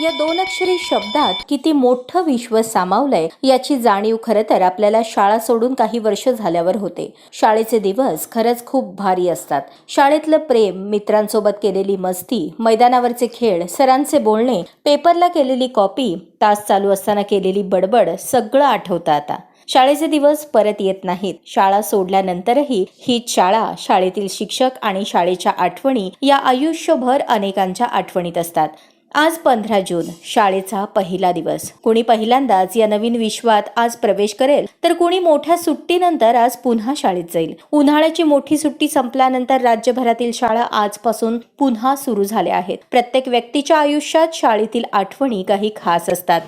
या दोन अक्षरी शब्दात किती मोठं विश्व सामावलंय याची जाणीव खरं तर आपल्याला शाळा सोडून काही वर्ष झाल्यावर होते। शाळेचे दिवस खरंच खूप भारी असतात। शाळेतलं प्रेम, मित्रांसोबत केलेली मस्ती, मैदानावरचे खेळ, सरांचे बोलणे, पेपरला केलेली कॉपी, तास चालू असताना केलेली बडबड सगळं आठवतं आता। शाळेचे दिवस परत येत नाहीत। शाळा सोडल्यानंतरही हीच शाळा, शाळेतील शिक्षक आणि शाळेच्या आठवणी या आयुष्यभर अनेकांच्या आठवणीत असतात। आज 15 जून, शाळेचा पहिला दिवस। कुणी पहिल्यांदाच या नवीन विश्वात आज प्रवेश करेल, तर कुणी मोठ्या सुट्टीनंतर आज पुन्हा शाळेत जाईल। उन्हाळ्याची मोठी सुट्टी संपल्यानंतर राज्यभरातील शाळा आजपासून पुन्हा सुरू झाल्या आहेत। प्रत्येक व्यक्तीच्या आयुष्यात शाळेतील आठवणी काही खास असतात।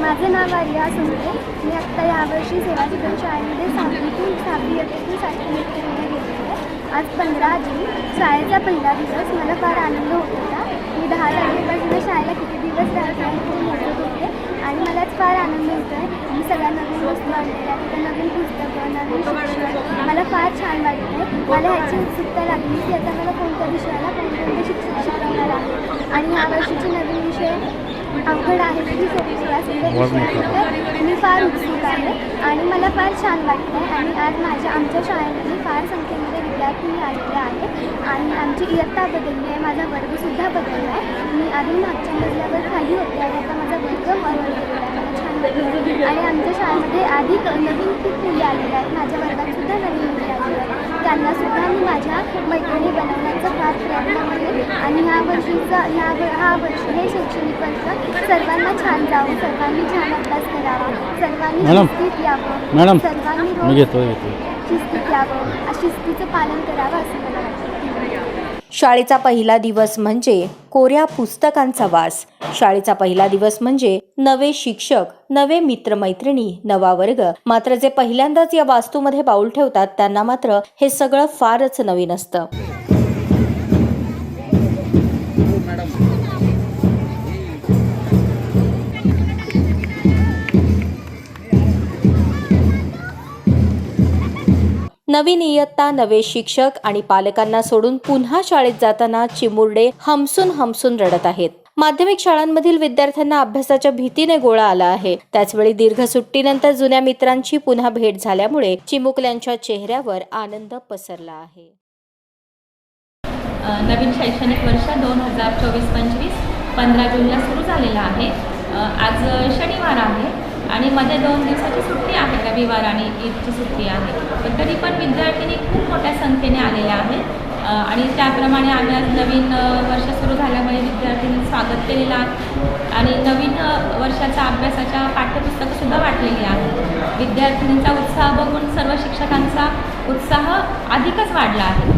माझं नाव आर्या सुंदरे। मी आत्ता यावर्षी सेवा शिक्षण शाळेमध्ये 6वी इयत्तेतील 7वी इयत्तेमध्ये गेलेली आहे। आज 15 जून, शाळेचा पहिला दिवस। मला फार आनंद होत होता। मी 10 तारखेपासून शाळेला किती दिवस राहत आहे ते मोजत होते आणि मलाच फार आनंद होतो आहे। मी सगळ्या नवीन वस्तू आणलेल्या, तिथे नवीन पुस्तकं, नवीन शिक्षक, मला फार छान वाटत आहे। मला ह्याची उत्सुकता लागली की आता मला कोणत्या विषयाला कोणकोणते शिक्षक शिकवणार आहे आणि यावर्षीचे नवीन विषय अवघड आहे की मी फार उत्सुक आहे आणि मला फार छान वाटतं आहे। आणि आज आमच्या शाळेमध्ये फार संख्येमध्ये विद्यार्थी आलेले आहेत आणि आमची इयत्ता बदलली आहे। माझा वर्गसुद्धा बदलला आहे। मी आधी मागच्या मजल्यावर खाली होते आणि आता माझा वर्ग वर गेलेला आहे। मला छान वाटतं आणि आमच्या शाळेमध्ये आधी नवीन खूप मुली आलेल्या आहेत। माझ्या वर्गातसुद्धा नवीन मुली आलेल्या आहेत। त्यांनासुद्धा मी माझ्या मैत्रिणी बनवण्याचा फार प्रयत्न करेन आणि हा वर्ष हे शैक्षणिक वर्ष सर्वांना छान जावं, सर्वांनी छान अभ्यास करावा, सर्वांनी शिस्तीत यावं, सर्वांनी शिस्तीत यावं, शिस्तीचं पालन करावं असं मला वाटतं। शाळेचा पहिला दिवस म्हणजे कोऱ्या पुस्तकांचा वास। शाळेचा पहिला दिवस म्हणजे नवे शिक्षक, नवे मित्रमैत्रिणी, नवा वर्ग। मात्र जे पहिल्यांदाच या वास्तूमध्ये पाऊल ठेवतात त्यांना मात्र हे सगळं फारच नवीन असतं। नवीन इयत्ता, नवे शिक्षक आणि पालकांना सोडून पुन्हा शाळेत जाताना चिमुरडे हमसून रडत आहेत। माध्यमिक शाळांमधील विद्यार्थ्यांना अभ्यासाच्या भीतीने गोळा आला आहे। त्याचवेळी दीर्घ सुट्टीनंतर जुन्या मित्रांची पुन्हा भेट झाल्यामुळे चिमुकल्यांच्या चेहऱ्यावर आनंद पसरला आहे। नवीन शैक्षणिक वर्ष 2024-25 15 जूनला सुरू झालेला आहे। आज शनिवार आहे आणि मध्ये 2 दिवसाची सुट्टी आहे, रविवार आणि ईदची सुट्टी आहे। पण तरी पण विद्यार्थिनी खूप मोठ्या संख्येने आलेल्या आहेत आणि त्याप्रमाणे आम्ही आज नवीन वर्ष सुरू झाल्यामुळे विद्यार्थ्यांनी स्वागत केलेलं आहे आणि नवीन वर्षाच्या अभ्यासाच्या पाठ्यपुस्तकंसुद्धा वाटलेली आहे। विद्यार्थिनींचा उत्साह बघून सर्व शिक्षकांचा उत्साह अधिकच वाढला आहे।